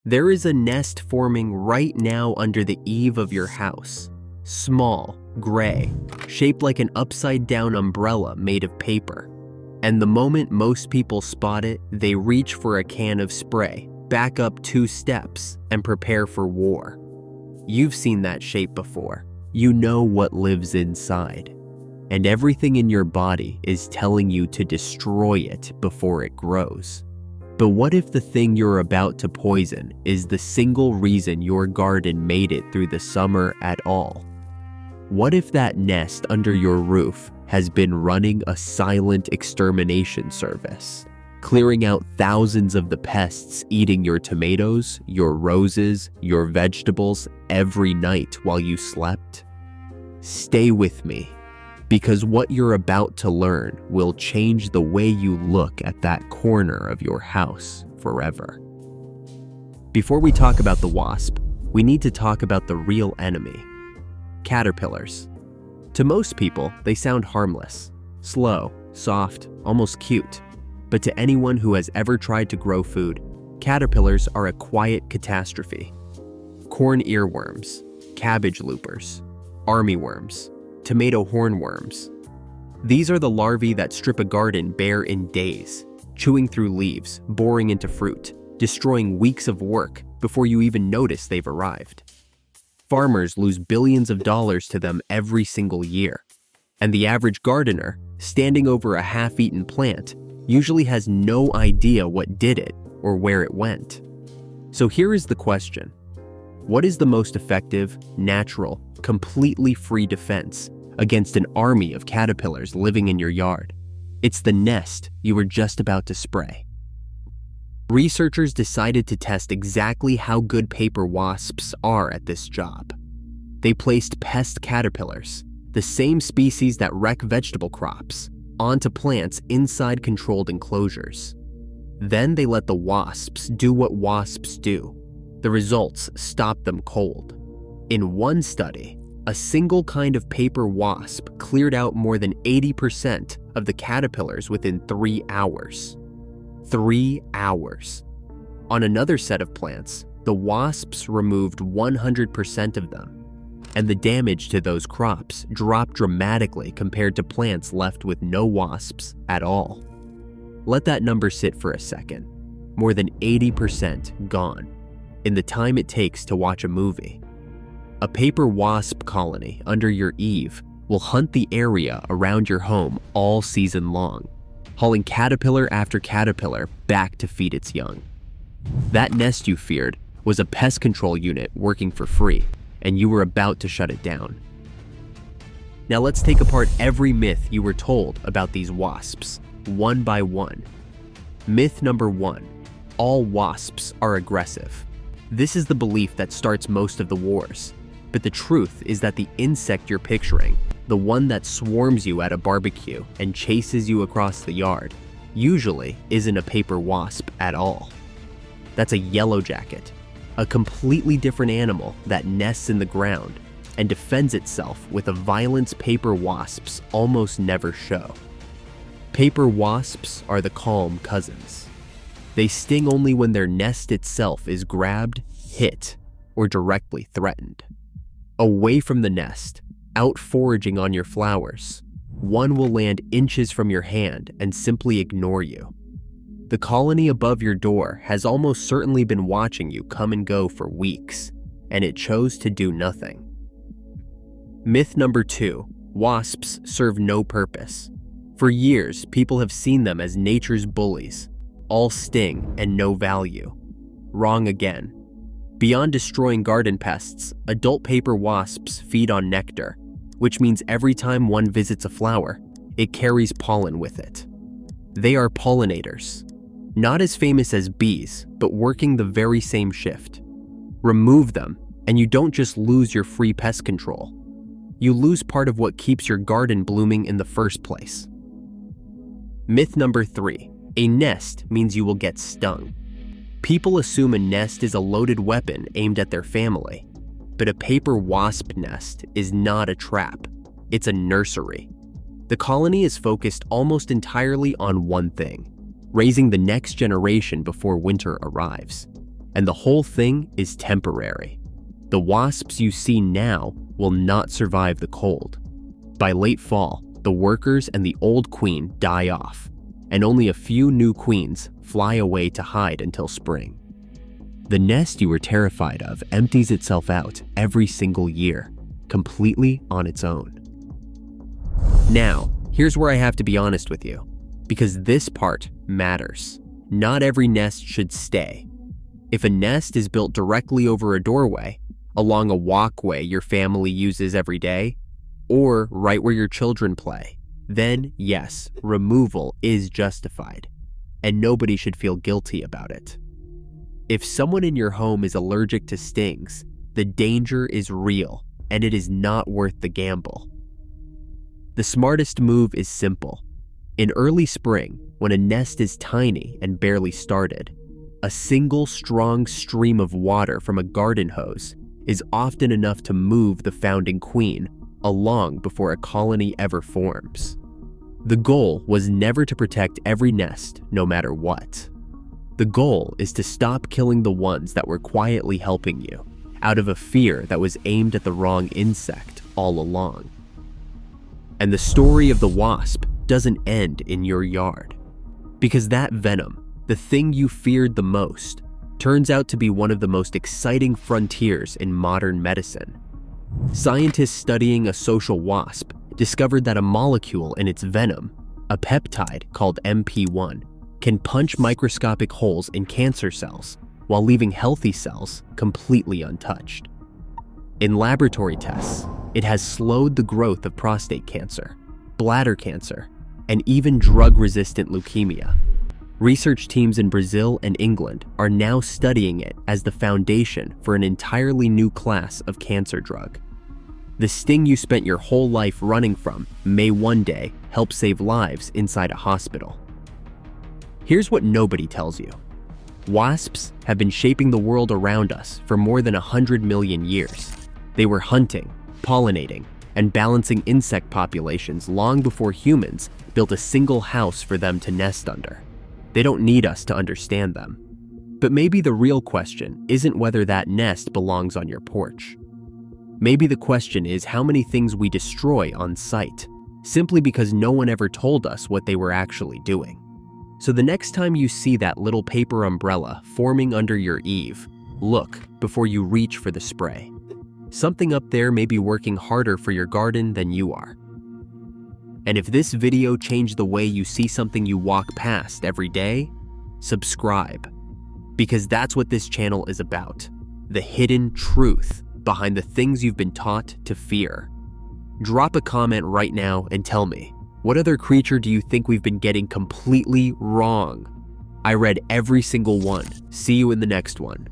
There is a nest forming right now under the eave of your house. Small, gray, shaped like an upside-down umbrella made of paper. And the moment most people spot it, they reach for a can of spray, back up 2 steps, and prepare for war. You've seen that shape before. You know what lives inside. And everything in your body is telling you to destroy it before it grows. But what if the thing you're about to poison is the single reason your garden made it through the summer at all? What if that nest under your roof has been running a silent extermination service, clearing out thousands of the pests eating your tomatoes, your roses, your vegetables every night while you slept? Stay with me, because what you're about to learn will change the way you look at that corner of your house forever. Before we talk about the wasp, we need to talk about the real enemy: caterpillars. To most people, they sound harmless, slow, soft, almost cute. But to anyone who has ever tried to grow food, caterpillars are a quiet catastrophe. Corn earworms, cabbage loopers, armyworms, tomato hornworms. These are the larvae that strip a garden bare in days, chewing through leaves, boring into fruit, destroying weeks of work before you even notice they've arrived. Farmers lose billions of dollars to them every single year, and the average gardener, standing over a half-eaten plant, usually has no idea what did it or where it went. So here is the question: what is the most effective, natural, completely free defense against an army of caterpillars living in your yard? It's the nest you were just about to spray. Researchers decided to test exactly how good paper wasps are at this job. They placed pest caterpillars, the same species that wreck vegetable crops, onto plants inside controlled enclosures. Then they let the wasps do what wasps do. The results stopped them cold. In one study, a single kind of paper wasp cleared out more than 80% of the caterpillars within 3 hours. 3 hours. On another set of plants, the wasps removed 100% of them, and the damage to those crops dropped dramatically compared to plants left with no wasps at all. Let that number sit for a second. More than 80% gone in the time it takes to watch a movie. A paper wasp colony under your eave will hunt the area around your home all season long, hauling caterpillar after caterpillar back to feed its young. That nest you feared was a pest control unit working for free, and you were about to shut it down. Now let's take apart every myth you were told about these wasps, one by one. Myth number 1: all wasps are aggressive. This is the belief that starts most of the wars. But the truth is that the insect you're picturing, the one that swarms you at a barbecue and chases you across the yard, usually isn't a paper wasp at all. That's a yellowjacket, a completely different animal that nests in the ground and defends itself with a violence paper wasps almost never show. Paper wasps are the calm cousins. They sting only when their nest itself is grabbed, hit, or directly threatened. Away from the nest, out foraging on your flowers, one will land inches from your hand and simply ignore you. The colony above your door has almost certainly been watching you come and go for weeks, and it chose to do nothing. Myth number 2: wasps serve no purpose. For years, people have seen them as nature's bullies, all sting and no value. Wrong again. Beyond destroying garden pests, adult paper wasps feed on nectar, which means every time one visits a flower, it carries pollen with it. They are pollinators, not as famous as bees, but working the very same shift. Remove them, and you don't just lose your free pest control. You lose part of what keeps your garden blooming in the first place. Myth number 3: a nest means you will get stung. People assume a nest is a loaded weapon aimed at their family, but a paper wasp nest is not a trap. It's a nursery. The colony is focused almost entirely on one thing: raising the next generation before winter arrives. and the whole thing is temporary. The wasps you see now will not survive the cold. By late fall, the workers and the old queen die off, and only a few new queens fly away to hide until spring. The nest you were terrified of empties itself out every single year, completely on its own. Now, here's where I have to be honest with you, because this part matters. Not every nest should stay. If a nest is built directly over a doorway, along a walkway your family uses every day, or right where your children play, then yes, removal is justified, and nobody should feel guilty about it. If someone in your home is allergic to stings, the danger is real, and it is not worth the gamble. The smartest move is simple. In early spring, when a nest is tiny and barely started, a single strong stream of water from a garden hose is often enough to move the founding queen along before a colony ever forms. The goal was never to protect every nest, no matter what. The goal is to stop killing the ones that were quietly helping you, out of a fear that was aimed at the wrong insect all along. And the story of the wasp doesn't end in your yard, because that venom, the thing you feared the most, turns out to be one of the most exciting frontiers in modern medicine. Scientists studying a social wasp discovered that a molecule in its venom, a peptide called MP1, can punch microscopic holes in cancer cells while leaving healthy cells completely untouched. In laboratory tests, it has slowed the growth of prostate cancer, bladder cancer, and even drug-resistant leukemia. Research teams in Brazil and England are now studying it as the foundation for an entirely new class of cancer drug. The sting you spent your whole life running from may one day help save lives inside a hospital. Here's what nobody tells you. Wasps have been shaping the world around us for more than 100 million years. They were hunting, pollinating, and balancing insect populations long before humans built a single house for them to nest under. They don't need us to understand them. But maybe the real question isn't whether that nest belongs on your porch. Maybe the question is how many things we destroy on sight, simply because no one ever told us what they were actually doing. So the next time you see that little paper umbrella forming under your eave, look before you reach for the spray. Something up there may be working harder for your garden than you are. And if this video changed the way you see something you walk past every day, subscribe. Because that's what this channel is about. The hidden truth behind the things you've been taught to fear. Drop a comment right now and tell me, what other creature do you think we've been getting completely wrong? I read every single one. See you in the next one.